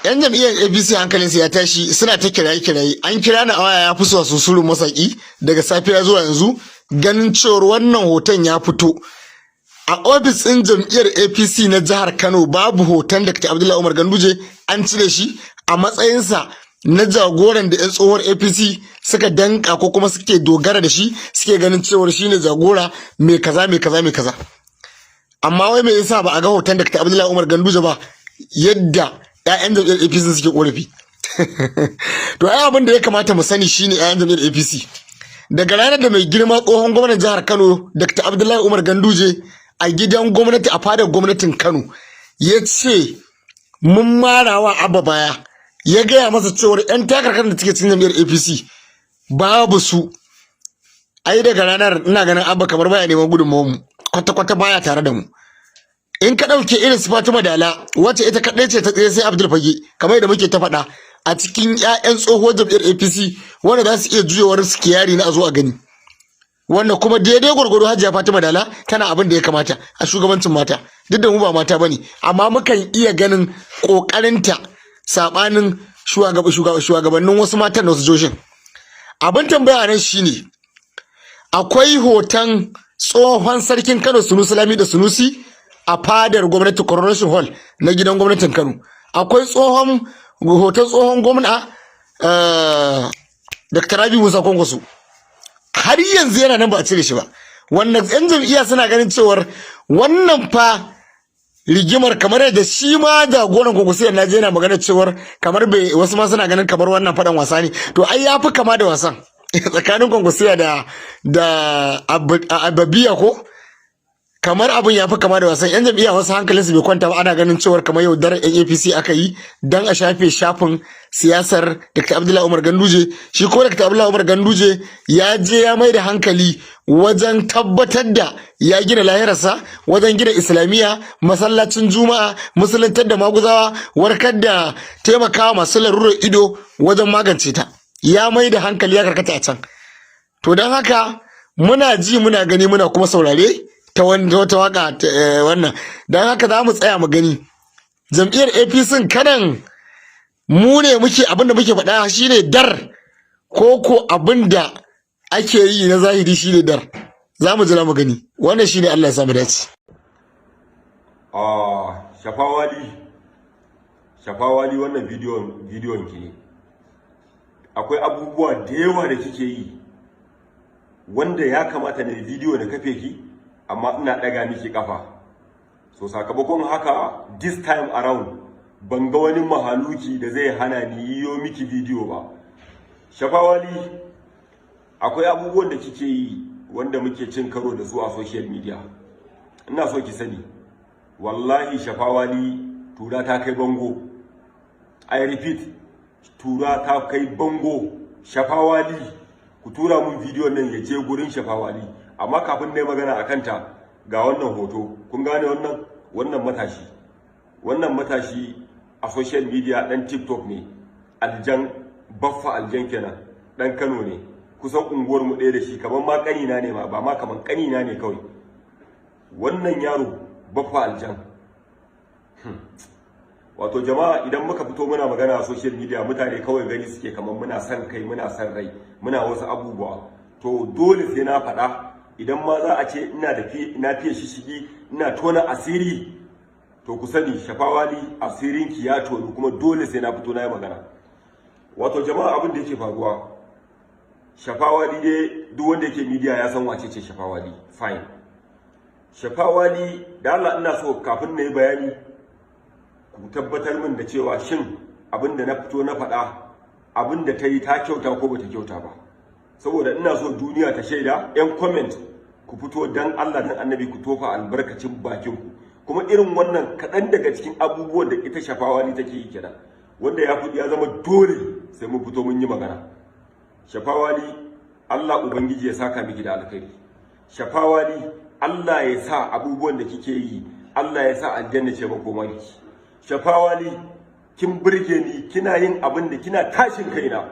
yan jam'iyyar APC hankalinsu ya tashi suna ta kiraye-kiraye. An kira ni a waya ya fi so susuru masaki daga safiya zuwa yanzu ganin cewar wannan hoton ya fito a ofis ɗin jam'iyyar APC na jihar Kano. Babu hoton Dr. Abdullahi Umar Ganduje, an cire shi a matsayinsa na jagoran da 'yan tsohuwar APC suka danka ko kuma suke dogara da shi, suke ganin cewar shine jagora mai kaza mai kaza mai kaza. Amma wai me yasa ba a ga hoton Dr. Abdullahi Umar Ganduje ba yadda 'ya'yan jam'iyyar APC suke korafi? To ai abin da ya kamata mu sani shine 'ya'yan jam'iyyar APC daga ranar da mai girma tsohon gwamnan jihar Kano Dr. Abdullahi Umar Ganduje a gidan gwamnati a fadar gwamnatin Kano ya ce mun marawa Abba baya, ya gaya masa cewar 'yan takarkar da suke cikin jam'iyyar APC babu su. Ai daga ranar ina ganin Abba kamar baya neman gudunmawar mu, kwata-kwata baya tare da mu. In ka ɗauke irin su Fatima Dala wacce ita kaɗai ce ta tsaye sai Abdul Fage, kamar yadda muke ta faɗa a cikin 'ya'yan tsohuwar jam'iyyar APC wanda za su iya juyewar su kiyari na a zo a gani. Wannan kuma daidai gwargwado Hajiya Fatima Dala tana abin da ya kamata a shugabancin mata, duk da mu ba mata bane, amma mukan iya ganin kokarinta sabanin shugabannin wasu matan da wasu joshin. Abin tambaya nan shine akwai hoton tsohon sarkin Kano Sunusi Lamido Sunusi a fadar gwamnati Coronation Hall na gidan gwamnatin Kano. Akwai hoton tsohon gwamna Dr. Rabi Musa Kwankwaso, har yanzu yana nan ba a cire shi ba. Wannan 'yan jam'iyya suna ganin cewar wannan fa rigimar kamar yadda shi ma jagoran Kwankwaso na je yana magana cewar kamar bai, wasu ma suna ganin kamar wannan fadan wasa ne. To ai ya fi kama da wasan tsakanin Kwankwaso da Ababiya ko, kamar abin ya fi kama da wasan. 'Yan jam'iyya wasu hankalinsu bai kwanta ba, ana ganin cewar kamar yau daren 'yan APC aka yi dan a shafe shafin siyasar Dr. Abdullahi Umar Ganduje. Shi ko Dr. Abdullahi Umar Ganduje ya je ya mai da hankali wajen tabbatar da ya gina lahirarsa, wajen gina islamiyya, masallacin juma'a, musuluntar da maguzawa, warkar da taimakawa masu larurar ido wajen magance ta. Ya mai da hankali ya karkata a can. To don haka muna ji muna gani muna kuma saurare ta wata waka wannan. Don haka za mu tsaya mu gani jam'iyyar APC kanan mu ne muke abinda muke faɗa shine dar, ko abinda ake yi na zahiri shine dar. Za mu jira mu gani. Wannan shine Allah ya samu dace. Shafawali wannan bidiyon ki ne. Akwai abubuwa da yawa da kike yi wanda ya kamata ne bidiyo da kafe ki, amma ina daga miki kafa. So sakamakon haka this time around ban ga wani mahaluki da zai hana ni yiwo miki bidiyo ba. Shafawali, akwai abubuwan da kike yi wanda muke cin karo da su a social media. Ina so ki sani, wallahi Shafawali, tura ta kai bango. I repeat, tura ta kai bango. Shafawali, ku tura mun bidiyon nan ya je gurin Shafawali. Amma kafin nayi magana akan ta, ga wannan hoto. Kun gane wannan matashi. Wannan matashi a social media dan TikTok ne. Aljan, Baffa Aljan kenan. Dan Kano ne. Kusan unguwar mu ɗaya da shi, kaman ma kanina ne ma, ba ma kaman kanina ne kawai. Wannan yaro Baffa Aljan. Wato jama'a, idan muka fito muna magana a social media, mutane kawai gani suke kaman muna san kai, muna san rai, muna wasu abubuwa. To dole sai na faɗa, idan ma za a ce ina fiye shishigi, ina tona asiri, to ku sani Shafawali, asirinki ya tonu, kuma dole sai na fito na yi magana. Wato jama'a, abin da yake faruwa, Shafawali dai duk wanda yake media ya san wace ce Shafawali. Fine. Shafawali, da Allah ina so kafin na yi bayani ku tabbatar min da cewa shin abin da na fito na faɗa, abin da ta yi ta kyauta ko bata kyauta ba. Saboda ina so duniya ta shaida, 'yan comment ku fito dan Allah dan Annabi ku tofa albarkacin bakin ku. Kuma irin wannan kaɗan daga cikin abubuwan da ita Shafawali take yi kenan, wanda ya zama dole sai mu fito mun yi magana. Shafawali, Allah Ubangiji ya saka miki da alkhairi. Shafawali, Allah ya sa abubuwan da kike yi, Allah ya sa aljanna ce makomarki. Shafawali, kin burge ni, kina yin abin da kina tashin kaina.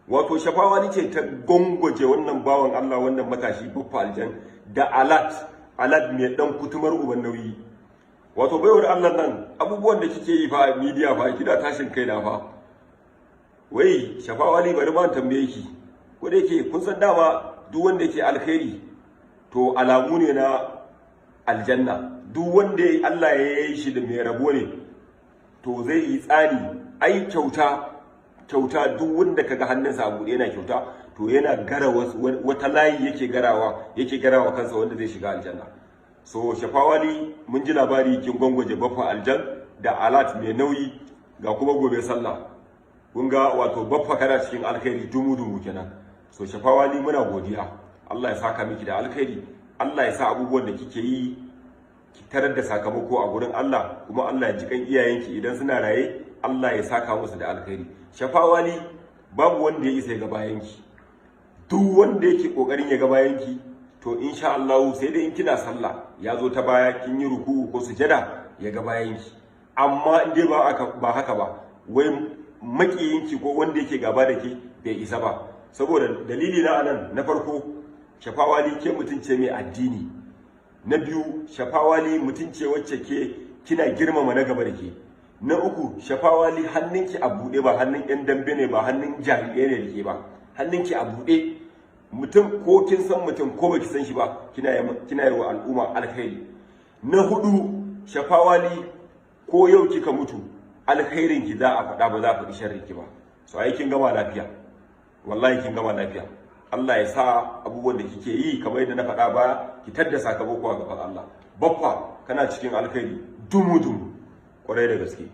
Wato Shafawali ce ta gongoje wannan bawan Allah, wannan matashi Baffa Aljan da alat mai dan kutumar uban nauyi. wato baiwar Allah nan abubuwan da kike yi fa a media fa kina tashin kai na fa. Wai Shafawali bari ma tambaye ki, ko da yake kun san dama duk wanda yake alkhairi to alamu ne na aljanna. Duk wanda Allah ya yi shi da mai rabo ne to zai yi tsani. Ai kyauta duk wanda kaga hannunsa a buɗe yana kyauta to yana gara wata layi yake garawa kansa wanda zai shiga aljanna. So Shafawali mun ji labari kin gwangwaje baffa aljan da alat mai nauyi, ga kuma gobe sallah. Kun ga wato baffa kana cikin alkhairi dumu kenan. So Shafawali muna godiya, Allah ya saka miki da alkhairi, Allah ya sa abubuwan da kike yi ki tarar da sakamako a gurin Allah, kuma Allah ya ji kan iyayenki idan suna raye, Allah ya saka musu da alkhairi. Shafawali babu wanda ya isa ya ga bayanki. Duk wanda yake kokarin ya ga bayanki to insha Allah sai dai in kina sallah ya zo ta baya kin yi ruku'u ko sujada ya ga bayanki. Amma in dai ba haka ba, wai makiyinki ko wanda yake gaba da ke bai isa ba. Saboda dalili na anan, na farko Shafawali ke mutunce mai addini. Na biyu Shafawali mutunce wacce kina girmama na gaba da ke. Na uku Shafawali hannunki a buɗe, ba hannun yan dambe ne, ba hannun jami'ai ne da ke ba, hannunki a buɗe. Mutum ko kin san mutum ko baki san shi ba, kina yi wa al'umma alkhairi. Na hudu Shafawali ko yau kika mutu alkhairin ki za a faɗa, ba za a faɗi sharrin ki ba. So ai kin gama lafiya, wallahi kin gama lafiya. Allah ya sa abubuwan da kike yi kamar yadda na faɗa ba ki tadda sakamako a gaban Allah. Baffa kana cikin alkhairi dumu kwarai da gaske.